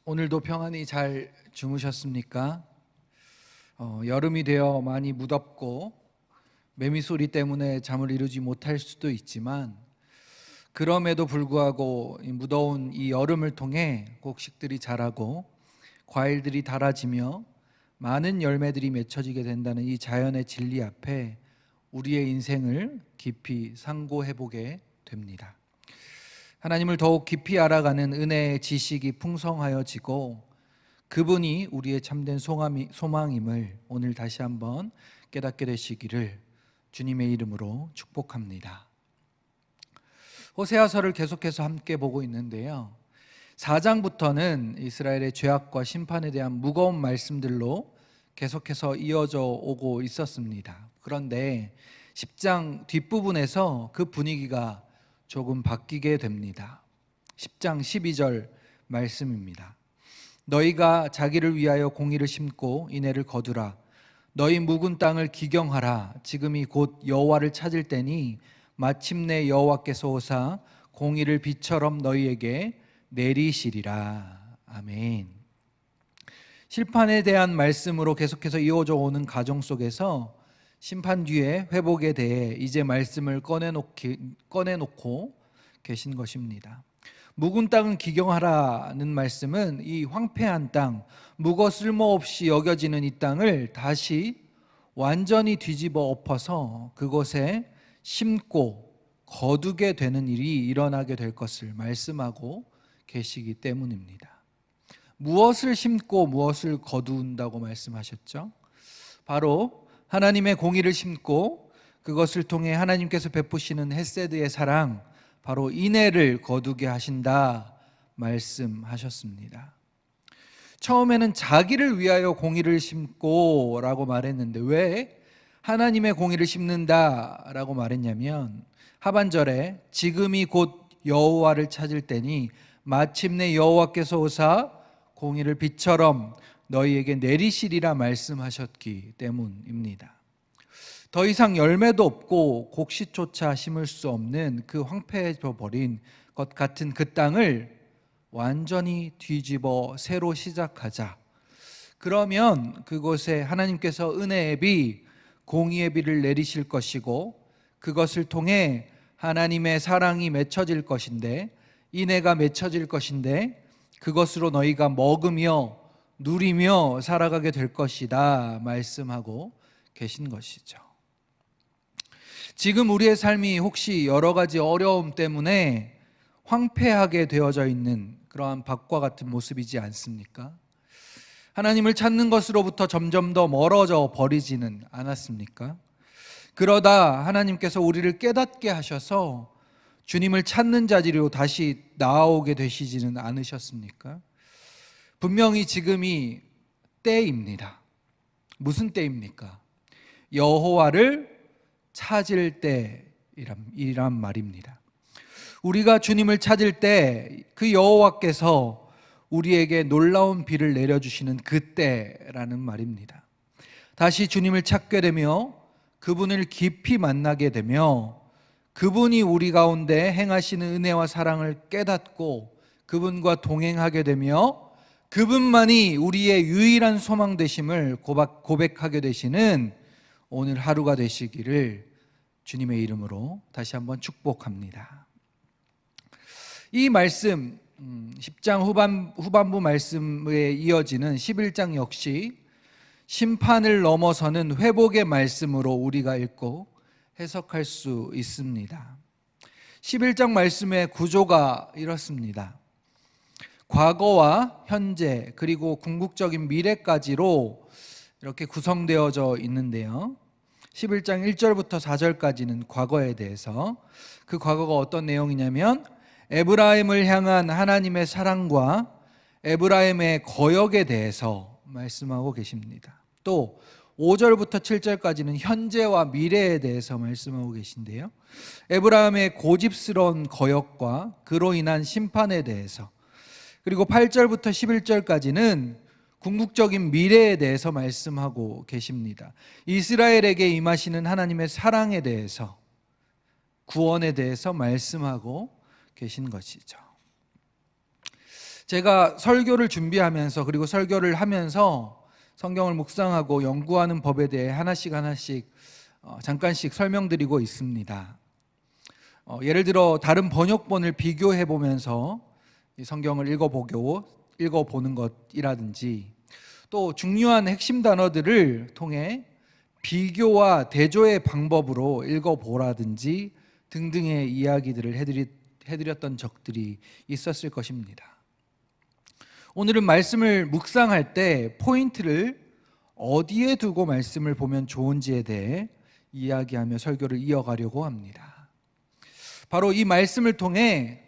오늘도 평안히 잘 주무셨습니까? 여름이 되어 많이 무덥고 매미 소리 때문에 잠을 이루지 못할 수도 있지만, 그럼에도 불구하고 이 무더운 이 여름을 통해 곡식들이 자라고 과일들이 달아지며 많은 열매들이 맺혀지게 된다는 이 자연의 진리 앞에 우리의 인생을 깊이 상고해 보게 됩니다. 하나님을 더욱 깊이 알아가는 은혜의 지식이 풍성하여지고, 그분이 우리의 참된 소망임을 오늘 다시 한번 깨닫게 되시기를 주님의 이름으로 축복합니다. 호세아서를 계속해서 함께 보고 있는데요, 4장부터는 이스라엘의 죄악과 심판에 대한 무거운 말씀들로 계속해서 이어져 오고 있었습니다. 그런데 10장 뒷부분에서 그 분위기가 조금 바뀌게 됩니다. 10장 12절 말씀입니다. 너희가 자기를 위하여 공의를 심고 인애를 거두라. 너희 묵은 땅을 기경하라. 지금이 곧 여호와를 찾을 때니 마침내 여호와께서 오사 공의를 비처럼 너희에게 내리시리라. 아멘. 심판에 대한 말씀으로 계속해서 이어져 오는 가정 속에서 심판 뒤에 회복에 대해 이제 말씀을 꺼내놓고 계신 것입니다. 묵은 땅은 기경하라는 말씀은 이 황폐한 땅, 묵어 쓸모없이 여겨지는 이 땅을 다시 완전히 뒤집어 엎어서 그곳에 심고 거두게 되는 일이 일어나게 될 것을 말씀하고 계시기 때문입니다. 무엇을 심고 무엇을 거둔다고 말씀하셨죠? 바로 하나님의 공의를 심고 그것을 통해 하나님께서 베푸시는 헤세드의 사랑, 바로 인애를 거두게 하신다 말씀하셨습니다. 처음에는 자기를 위하여 공의를 심고 라고 말했는데, 왜 하나님의 공의를 심는다 라고 말했냐면, 하반절에 지금이 곧 여호와를 찾을 때니 마침내 여호와께서 오사 공의를 비처럼 너희에게 내리시리라 말씀하셨기 때문입니다. 더 이상 열매도 없고 곡식조차 심을 수 없는 그 황폐해져 버린 것 같은 그 땅을 완전히 뒤집어 새로 시작하자. 그러면 그곳에 하나님께서 은혜의 비, 공의의 비를 내리실 것이고, 그것을 통해 하나님의 사랑이 맺혀질 것인데, 인애가 맺혀질 것인데, 그것으로 너희가 먹으며 누리며 살아가게 될 것이다 말씀하고 계신 것이죠. 지금 우리의 삶이 혹시 여러 가지 어려움 때문에 황폐하게 되어져 있는 그러한 밭과 같은 모습이지 않습니까? 하나님을 찾는 것으로부터 점점 더 멀어져 버리지는 않았습니까? 그러다 하나님께서 우리를 깨닫게 하셔서 주님을 찾는 자리로 다시 나아오게 되시지는 않으셨습니까? 분명히 지금이 때입니다. 무슨 때입니까? 여호와를 찾을 때이란 말입니다. 우리가 주님을 찾을 때 그 여호와께서 우리에게 놀라운 비를 내려주시는 그때라는 말입니다. 다시 주님을 찾게 되며 그분을 깊이 만나게 되며 그분이 우리 가운데 행하시는 은혜와 사랑을 깨닫고 그분과 동행하게 되며 그분만이 우리의 유일한 소망 되심을 고백하게 되시는 오늘 하루가 되시기를 주님의 이름으로 다시 한번 축복합니다. 이 말씀 10장 후반부 말씀에 이어지는 11장 역시 심판을 넘어서는 회복의 말씀으로 우리가 읽고 해석할 수 있습니다. 11장 말씀의 구조가 이렇습니다. 과거와 현재 그리고 궁극적인 미래까지로 이렇게 구성되어져 있는데요, 11장 1절부터 4절까지는 과거에 대해서, 그 과거가 어떤 내용이냐면 에브라임을 향한 하나님의 사랑과 에브라임의 거역에 대해서 말씀하고 계십니다. 또 5절부터 7절까지는 현재와 미래에 대해서 말씀하고 계신데요, 에브라임의 고집스러운 거역과 그로 인한 심판에 대해서, 그리고 8절부터 11절까지는 궁극적인 미래에 대해서 말씀하고 계십니다. 이스라엘에게 임하시는 하나님의 사랑에 대해서, 구원에 대해서 말씀하고 계신 것이죠. 제가 설교를 준비하면서 그리고 설교를 하면서 성경을 묵상하고 연구하는 법에 대해 하나씩 잠깐씩 설명드리고 있습니다. 예를 들어 다른 번역본을 비교해 보면서 성경을 읽어보는 것이라든지, 또 중요한 핵심 단어들을 통해 비교와 대조의 방법으로 읽어보라든지 등등의 이야기들을 해드렸던 적들이 있었을 것입니다. 오늘은 말씀을 묵상할 때 포인트를 어디에 두고 말씀을 보면 좋은지에 대해 이야기하며 설교를 이어가려고 합니다. 바로 이 말씀을 통해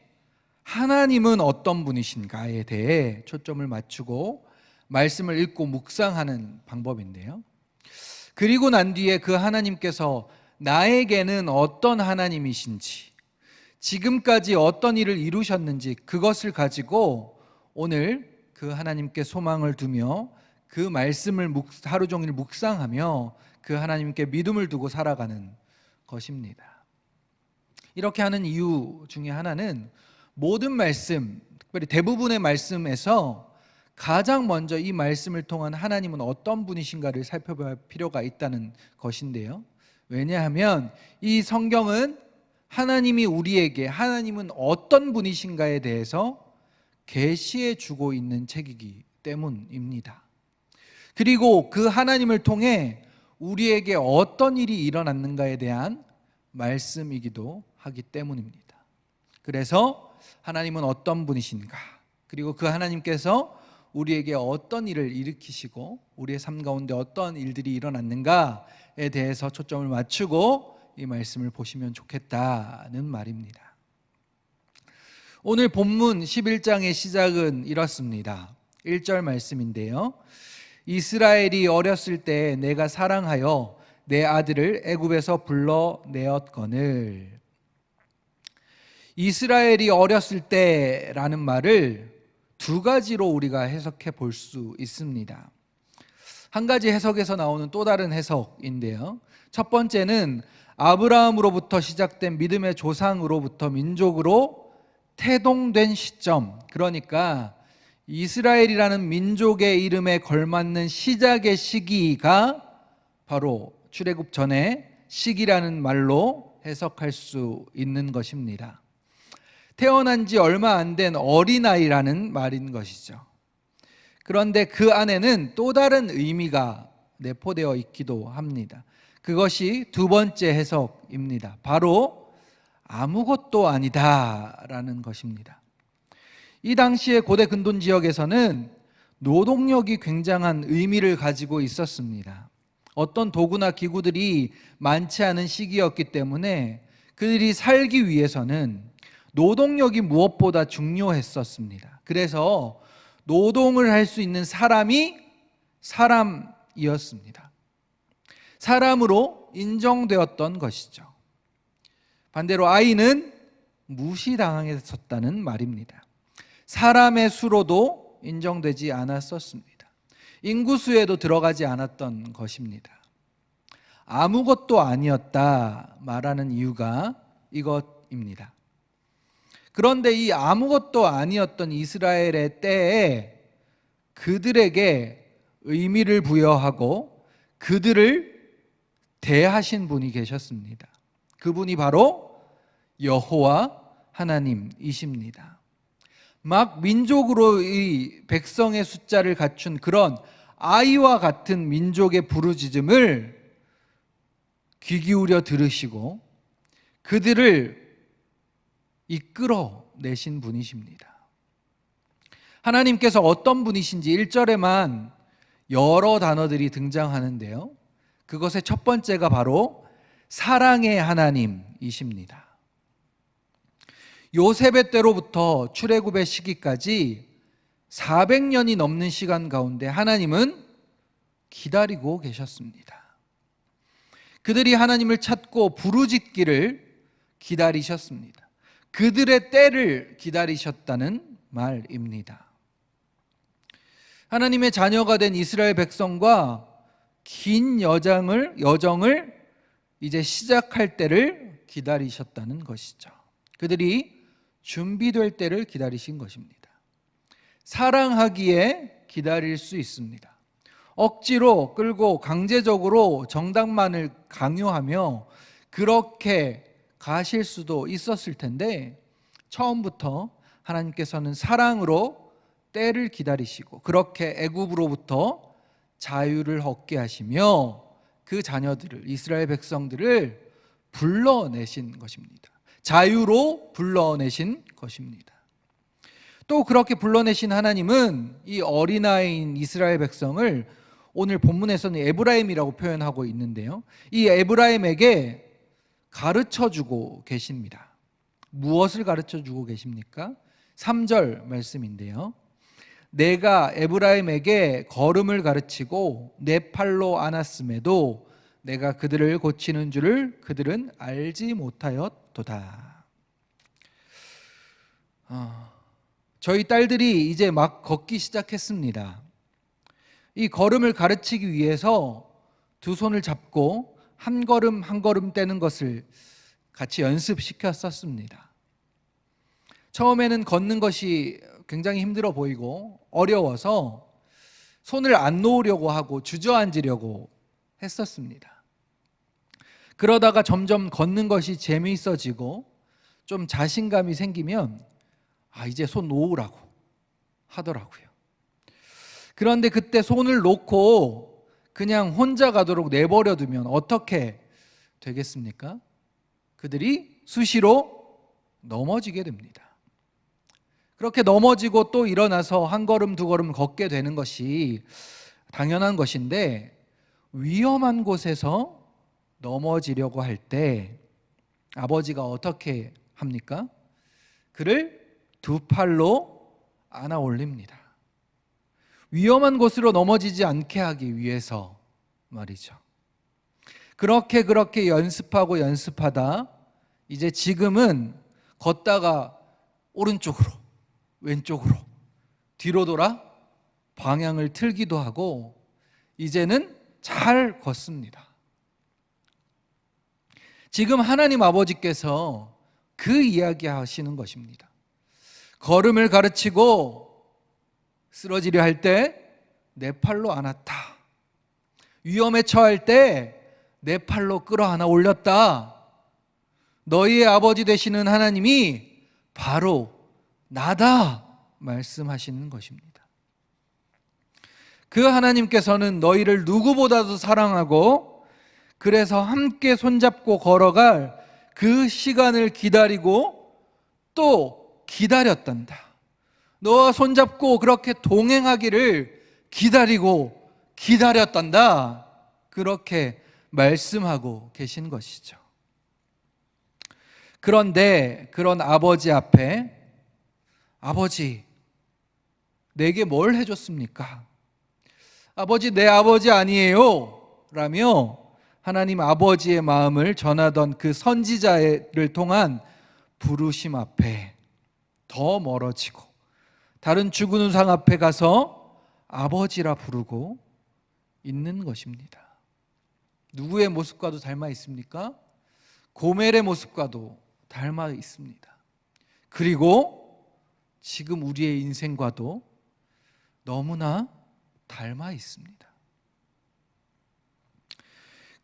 하나님은 어떤 분이신가에 대해 초점을 맞추고 말씀을 읽고 묵상하는 방법인데요. 그리고 난 뒤에 그 하나님께서 나에게는 어떤 하나님이신지, 지금까지 어떤 일을 이루셨는지, 그것을 가지고 오늘 그 하나님께 소망을 두며 그 말씀을 하루 종일 묵상하며 그 하나님께 믿음을 두고 살아가는 것입니다. 이렇게 하는 이유 중에 하나는 모든 말씀, 특별히 대부분의 말씀에서 가장 먼저 이 말씀을 통한 하나님은 어떤 분이신가를 살펴볼 필요가 있다는 것인데요. 왜냐하면 이 성경은 하나님이 우리에게 하나님은 어떤 분이신가에 대해서 계시해 주고 있는 책이기 때문입니다. 그리고 그 하나님을 통해 우리에게 어떤 일이 일어났는가에 대한 말씀이기도 하기 때문입니다. 그래서 하나님은 어떤 분이신가, 그리고 그 하나님께서 우리에게 어떤 일을 일으키시고 우리의 삶 가운데 어떤 일들이 일어났는가에 대해서 초점을 맞추고 이 말씀을 보시면 좋겠다는 말입니다. 오늘 본문 11장의 시작은 이렇습니다. 1절 말씀인데요. 이스라엘이 어렸을 때 내가 사랑하여 내 아들을 애굽에서 불러내었거늘. 이스라엘이 어렸을 때라는 말을 두 가지로 우리가 해석해 볼 수 있습니다. 한 가지 해석에서 나오는 또 다른 해석인데요. 첫 번째는 아브라함으로부터 시작된 믿음의 조상으로부터 민족으로 태동된 시점, 그러니까 이스라엘이라는 민족의 이름에 걸맞는 시작의 시기가 바로 출애굽 전의 시기라는 말로 해석할 수 있는 것입니다. 태어난 지 얼마 안 된 어린아이라는 말인 것이죠. 그런데 그 안에는 또 다른 의미가 내포되어 있기도 합니다. 그것이 두 번째 해석입니다. 바로 아무것도 아니다라는 것입니다. 이 당시의 고대 근동 지역에서는 노동력이 굉장한 의미를 가지고 있었습니다. 어떤 도구나 기구들이 많지 않은 시기였기 때문에 그들이 살기 위해서는 노동력이 무엇보다 중요했었습니다. 그래서 노동을 할 수 있는 사람이 사람이었습니다. 사람으로 인정되었던 것이죠. 반대로 아이는 무시당했었다는 말입니다. 사람의 수로도 인정되지 않았었습니다. 인구수에도 들어가지 않았던 것입니다. 아무것도 아니었다 말하는 이유가 이것입니다. 그런데 이 아무것도 아니었던 이스라엘의 때에 그들에게 의미를 부여하고 그들을 대하신 분이 계셨습니다. 그분이 바로 여호와 하나님이십니다. 막 민족으로 이 백성의 숫자를 갖춘 그런 아이와 같은 민족의 부르짖음을 귀 기울여 들으시고 그들을 이끌어내신 분이십니다. 하나님께서 어떤 분이신지 1절에만 여러 단어들이 등장하는데요. 그것의 첫 번째가 바로 사랑의 하나님이십니다. 요셉의 때로부터 출애굽의 시기까지 400년이 넘는 시간 가운데 하나님은 기다리고 계셨습니다. 그들이 하나님을 찾고 부르짖기를 기다리셨습니다. 그들의 때를 기다리셨다는 말입니다. 하나님의 자녀가 된 이스라엘 백성과 긴 여정을 이제 시작할 때를 기다리셨다는 것이죠. 그들이 준비될 때를 기다리신 것입니다. 사랑하기에 기다릴 수 있습니다. 억지로 끌고 강제적으로 정당만을 강요하며 그렇게 가실 수도 있었을 텐데, 처음부터 하나님께서는 사랑으로 때를 기다리시고 그렇게 애굽으로부터 자유를 얻게 하시며 그 자녀들을, 이스라엘 백성들을 불러내신 것입니다. 자유로 불러내신 것입니다. 또 그렇게 불러내신 하나님은 이 어린아이인 이스라엘 백성을 오늘 본문에서는 에브라임이라고 표현하고 있는데요, 이 에브라임에게 가르쳐주고 계십니다. 무엇을 가르쳐주고 계십니까? 3절 말씀인데요, 내가 에브라임에게 걸음을 가르치고 내 팔로 안았음에도 내가 그들을 고치는 줄을 그들은 알지 못하였도다. 저희 딸들이 이제 막 걷기 시작했습니다. 이 걸음을 가르치기 위해서 두 손을 잡고 한 걸음 한 걸음 떼는 것을 같이 연습시켰었습니다. 처음에는 걷는 것이 굉장히 힘들어 보이고 어려워서 손을 안 놓으려고 하고 주저앉으려고 했었습니다. 그러다가 점점 걷는 것이 재미있어지고 좀 자신감이 생기면 이제 손 놓으라고 하더라고요. 그런데 그때 손을 놓고 그냥 혼자 가도록 내버려 두면 어떻게 되겠습니까? 그들이 수시로 넘어지게 됩니다. 그렇게 넘어지고 또 일어나서 한 걸음 두 걸음 걷게 되는 것이 당연한 것인데, 위험한 곳에서 넘어지려고 할 때 아버지가 어떻게 합니까? 그를 두 팔로 안아 올립니다. 위험한 곳으로 넘어지지 않게 하기 위해서 말이죠. 그렇게 연습하고 연습하다 이제 지금은 걷다가 오른쪽으로 왼쪽으로 뒤로 돌아 방향을 틀기도 하고 이제는 잘 걷습니다. 지금 하나님 아버지께서 그 이야기 하시는 것입니다. 걸음을 가르치고 쓰러지려 할 때 내 팔로 안았다. 위험에 처할 때 내 팔로 끌어안아 올렸다. 너희의 아버지 되시는 하나님이 바로 나다 말씀하시는 것입니다. 그 하나님께서는 너희를 누구보다도 사랑하고 그래서 함께 손잡고 걸어갈 그 시간을 기다리고 또 기다렸단다. 너와 손잡고 그렇게 동행하기를 기다리고 기다렸단다. 그렇게 말씀하고 계신 것이죠. 그런데 그런 아버지 앞에 아버지, 내게 뭘 해줬습니까? 아버지, 내 아버지 아니에요 라며 하나님 아버지의 마음을 전하던 그 선지자를 통한 부르심 앞에 더 멀어지고 다른 죽은 우상 앞에 가서 아버지라 부르고 있는 것입니다. 누구의 모습과도 닮아 있습니까? 고멜의 모습과도 닮아 있습니다. 그리고 지금 우리의 인생과도 너무나 닮아 있습니다.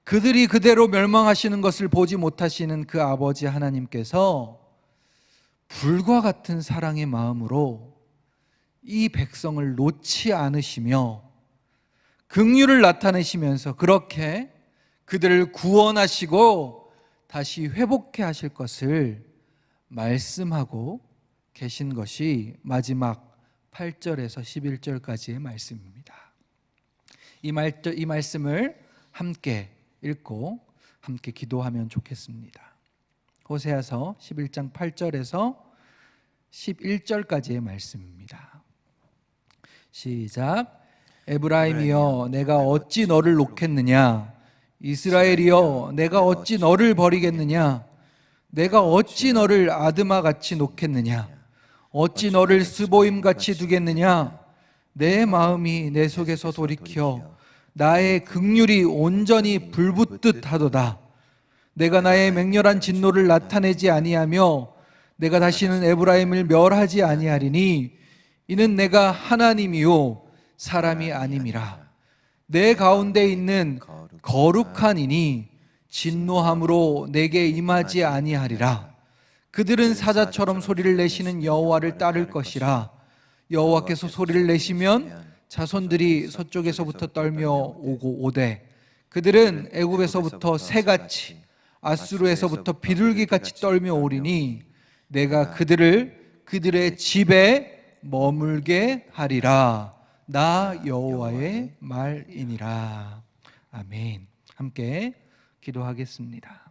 그들이 그대로 멸망하시는 것을 보지 못하시는 그 아버지 하나님께서 불과 같은 사랑의 마음으로 이 백성을 놓지 않으시며 긍휼을 나타내시면서 그렇게 그들을 구원하시고 다시 회복해 하실 것을 말씀하고 계신 것이 마지막 8절에서 11절까지의 말씀입니다. 이 말씀을 함께 읽고 함께 기도하면 좋겠습니다. 호세아서 11장 8절에서 11절까지의 말씀입니다. 시작. 에브라임이여 내가 어찌 너를 놓겠느냐, 이스라엘이여 내가 어찌 너를 버리겠느냐, 내가 어찌 너를 아드마같이 놓겠느냐, 어찌 너를 스보임같이 두겠느냐. 내 마음이 내 속에서 돌이켜 나의 긍휼이 온전히 불붙듯 하도다. 내가 나의 맹렬한 진노를 나타내지 아니하며 내가 다시는 에브라임을 멸하지 아니하리니 이는 내가 하나님이요 사람이 아님이라. 내 가운데 있는 거룩한 이니 진노함으로 내게 임하지 아니하리라. 그들은 사자처럼 소리를 내시는 여호와를 따를 것이라. 여호와께서 소리를 내시면 자손들이 서쪽에서부터 떨며 오고 오되 그들은 애굽에서부터 새같이 아수르에서부터 비둘기같이 떨며 오리니 내가 그들을 그들의 집에 머물게 하리라. 나 여호와의 말이니라. 아멘. 함께 기도하겠습니다.